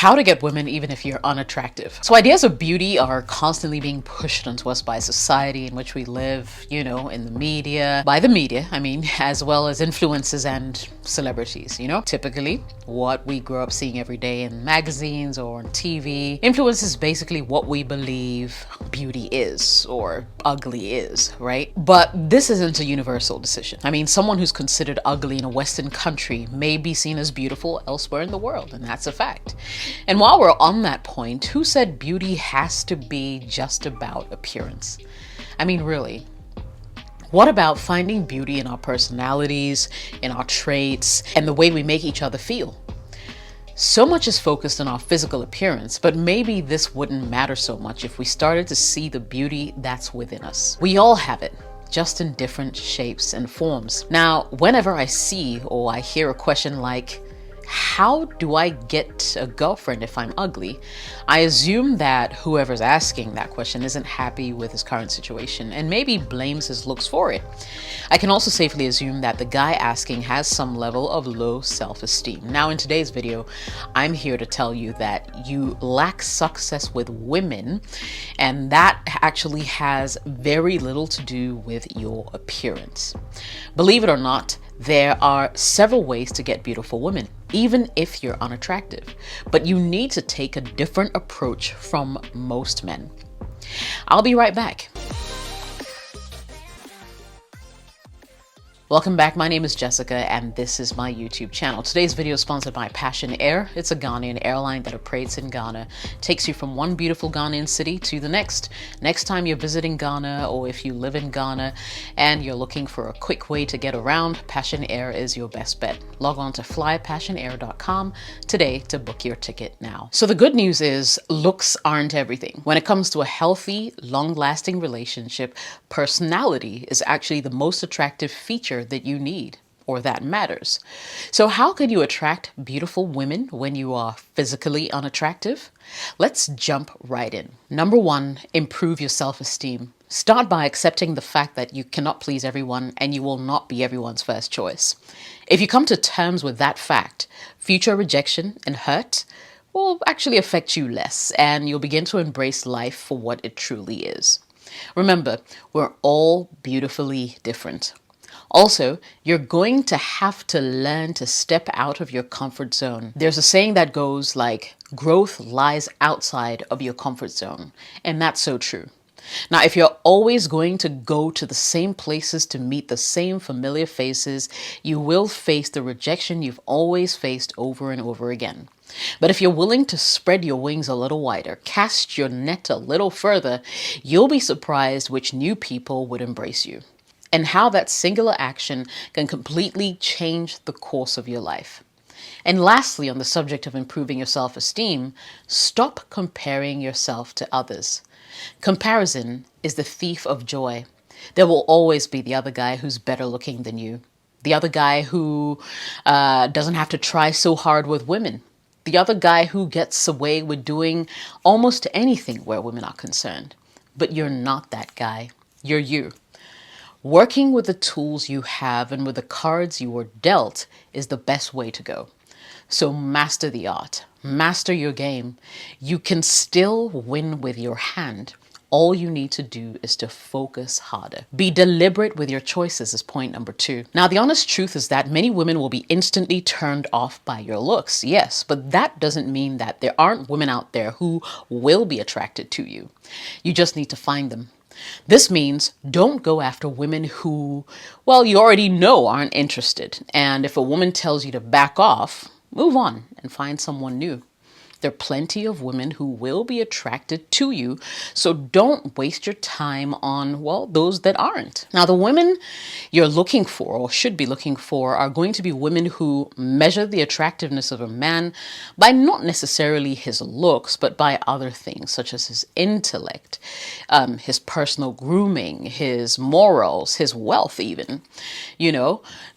How to get women even if you're unattractive. So ideas of beauty are constantly being pushed onto us by society in which we live, in the media, by the media, as well as influencers and celebrities, Typically, what we grow up seeing every day in magazines or on TV influences basically what we believe beauty is or ugly is, right? But this isn't a universal decision. Someone who's considered ugly in a Western country may be seen as beautiful elsewhere in the world, and that's a fact. And while we're on that point, who said beauty has to be just about appearance? Really. What about finding beauty in our personalities, in our traits, and the way we make each other feel? So much is focused on our physical appearance, but maybe this wouldn't matter so much if we started to see the beauty that's within us. We all have it, just in different shapes and forms. Now, whenever I see or I hear a question like, how do I get a girlfriend if I'm ugly? I assume that whoever's asking that question isn't happy with his current situation and maybe blames his looks for it. I can also safely assume that the guy asking has some level of low self-esteem. Now, in today's video, I'm here to tell you that you lack success with women, and that actually has very little to do with your appearance. Believe it or not, there are several ways to get beautiful women, even if you're unattractive, but you need to take a different approach from most men. I'll be right back. Welcome back. My name is Jessica and this is my YouTube channel. Today's video is sponsored by Passion Air. It's a Ghanaian airline that operates in Ghana. Takes you from one beautiful Ghanaian city to the next. Next time you're visiting Ghana, or if you live in Ghana and you're looking for a quick way to get around, Passion Air is your best bet. Log on to flypassionair.com today to book your ticket now. So the good news is looks aren't everything. When it comes to a healthy, long-lasting relationship, personality is actually the most attractive feature that you need or that matters. So how can you attract beautiful women when you are physically unattractive? Let's jump right in. Number one, improve your self-esteem. Start by accepting the fact that you cannot please everyone and you will not be everyone's first choice. If you come to terms with that fact, future rejection and hurt will actually affect you less, and you'll begin to embrace life for what it truly is. Remember, we're all beautifully different. Also, you're going to have to learn to step out of your comfort zone. There's a saying that goes like, growth lies outside of your comfort zone. And that's so true. Now, if you're always going to go to the same places to meet the same familiar faces, you will face the rejection you've always faced over and over again. But if you're willing to spread your wings a little wider, cast your net a little further, you'll be surprised which new people would embrace you, and how that singular action can completely change the course of your life. And lastly, on the subject of improving your self-esteem, stop comparing yourself to others. Comparison is the thief of joy. There will always be the other guy who's better looking than you, the other guy who doesn't have to try so hard with women, the other guy who gets away with doing almost anything where women are concerned. But you're not that guy. You're you. Working with the tools you have and with the cards you were dealt is the best way to go. So master the art, master your game. You can still win with your hand. All you need to do is to focus harder. Be deliberate with your choices is point number 2. Now, the honest truth is that many women will be instantly turned off by your looks. Yes, but that doesn't mean that there aren't women out there who will be attracted to you. You just need to find them. This means don't go after women who, you already know aren't interested. And if a woman tells you to back off, move on and find someone new. There are plenty of women who will be attracted to you, so don't waste your time on, those that aren't. Now, the women you're looking for or should be looking for are going to be women who measure the attractiveness of a man by not necessarily his looks, but by other things such as his intellect, his personal grooming, his morals, his wealth even.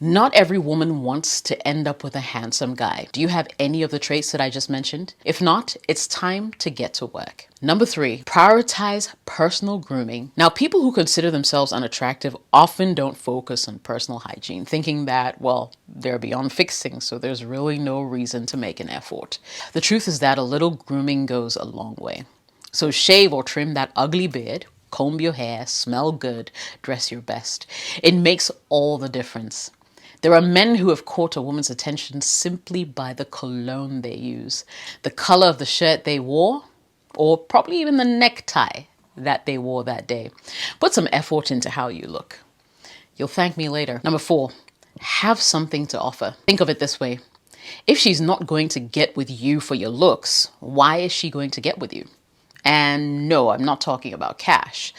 Not every woman wants to end up with a handsome guy. Do you have any of the traits that I just mentioned? If If not, it's time to get to work. Number 3, prioritize personal grooming. Now, people who consider themselves unattractive often don't focus on personal hygiene, thinking that, well, they're beyond fixing, so there's really no reason to make an effort. The truth is that a little grooming goes a long way. So shave or trim that ugly beard, comb your hair, smell good, dress your best. It makes all the difference. There are men who have caught a woman's attention simply by the cologne they use, the color of the shirt they wore, or probably even the necktie that they wore that day. Put some effort into how you look. You'll thank me later. Number 4, have something to offer. Think of it this way. If she's not going to get with you for your looks, why is she going to get with you? And no, I'm not talking about cash.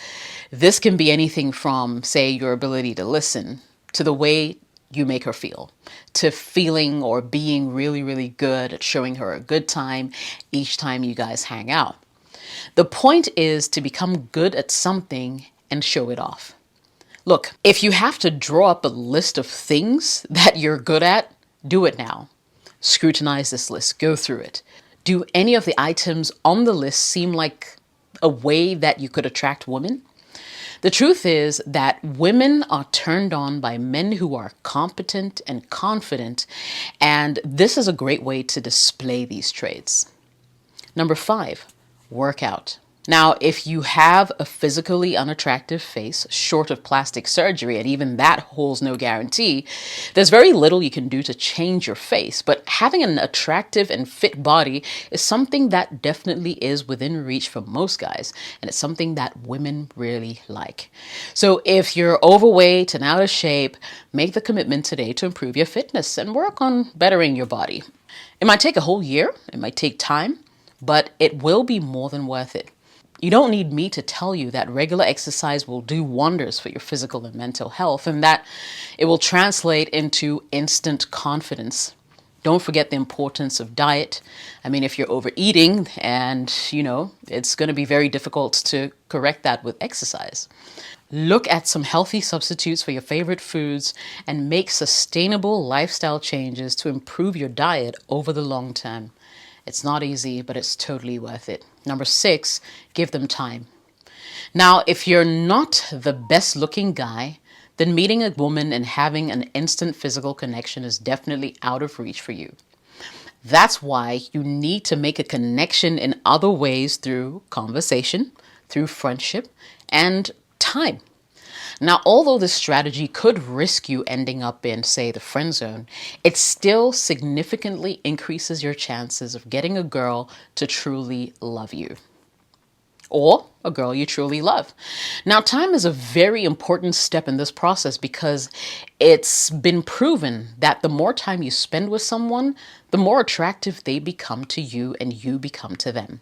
This can be anything from, say, your ability to listen, to the way you make her feel, to feeling or being really, really good at showing her a good time each time you guys hang out. The point is to become good at something and show it off. Look, if you have to draw up a list of things that you're good at, do it now. Scrutinize this list, go through it. Do any of the items on the list seem like a way that you could attract women? The truth is that women are turned on by men who are competent and confident, and this is a great way to display these traits. Number 5, work out. Now, if you have a physically unattractive face, short of plastic surgery, and even that holds no guarantee, there's very little you can do to change your face. But having an attractive and fit body is something that definitely is within reach for most guys, and it's something that women really like. So if you're overweight and out of shape, make the commitment today to improve your fitness and work on bettering your body. It might take a whole year, it might take time, but it will be more than worth it. You don't need me to tell you that regular exercise will do wonders for your physical and mental health, and that it will translate into instant confidence. Don't forget the importance of diet. I mean, if you're overeating and, it's going to be very difficult to correct that with exercise. Look at some healthy substitutes for your favorite foods and make sustainable lifestyle changes to improve your diet over the long term. It's not easy, but it's totally worth it. Number 6, give them time. Now, if you're not the best looking guy, then meeting a woman and having an instant physical connection is definitely out of reach for you. That's why you need to make a connection in other ways through conversation, through friendship, and time. Now, although this strategy could risk you ending up in, say, the friend zone, it still significantly increases your chances of getting a girl to truly love you. Or a girl you truly love. Now, time is a very important step in this process because it's been proven that the more time you spend with someone, the more attractive they become to you and you become to them.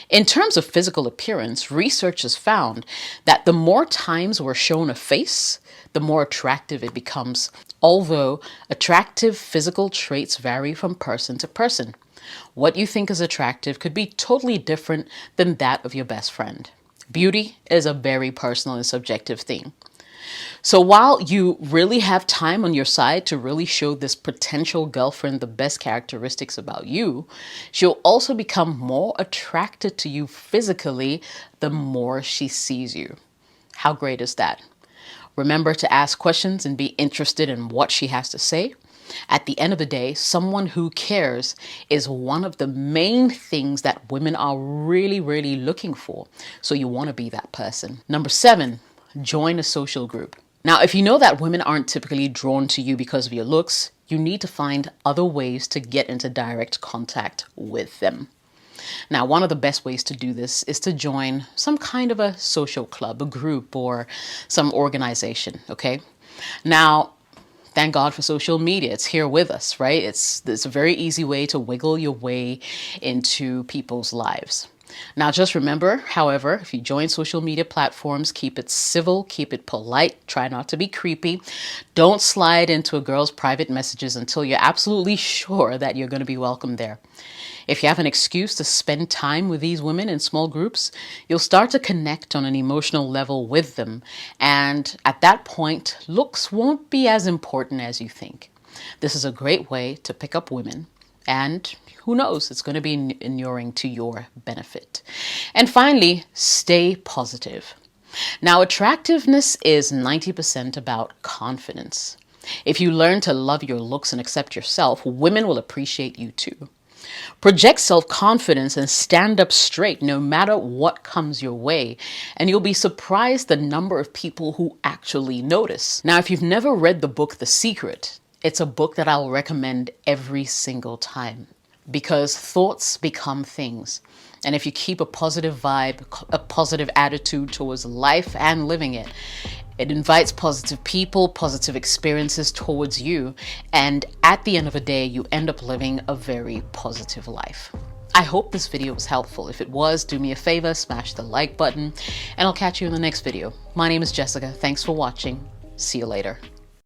In terms of physical appearance, research has found that the more times we're shown a face, the more attractive it becomes, although attractive physical traits vary from person to person. What you think is attractive could be totally different than that of your best friend. Beauty is a very personal and subjective thing. So while you really have time on your side to really show this potential girlfriend the best characteristics about you, she'll also become more attracted to you physically the more she sees you. How great is that? Remember to ask questions and be interested in what she has to say. At the end of the day, someone who cares is one of the main things that women are really, really looking for. So you want to be that person. Number 7, join a social group. Now, if you know that women aren't typically drawn to you because of your looks, you need to find other ways to get into direct contact with them. Now, one of the best ways to do this is to join some kind of a social club, a group, or some organization, okay? Now, thank God for social media. It's here with us, right? It's a very easy way to wiggle your way into people's lives. Now, just remember, however, if you join social media platforms, keep it civil, keep it polite, try not to be creepy. Don't slide into a girl's private messages until you're absolutely sure that you're going to be welcome there. If you have an excuse to spend time with these women in small groups, you'll start to connect on an emotional level with them. And at that point, looks won't be as important as you think. This is a great way to pick up women And who knows, it's going to be inuring to your benefit. And finally, stay positive. Now, attractiveness is 90% about confidence. If you learn to love your looks and accept yourself, women will appreciate you too. Project self-confidence and stand up straight no matter what comes your way, and you'll be surprised the number of people who actually notice. Now, if you've never read the book The Secret, it's a book that I'll recommend every single time, because thoughts become things. And if you keep a positive vibe, a positive attitude towards life and living it, it invites positive people, positive experiences towards you. And at the end of the day, you end up living a very positive life. I hope this video was helpful. If it was, do me a favor, smash the like button, and I'll catch you in the next video. My name is Jessica. Thanks for watching. See you later.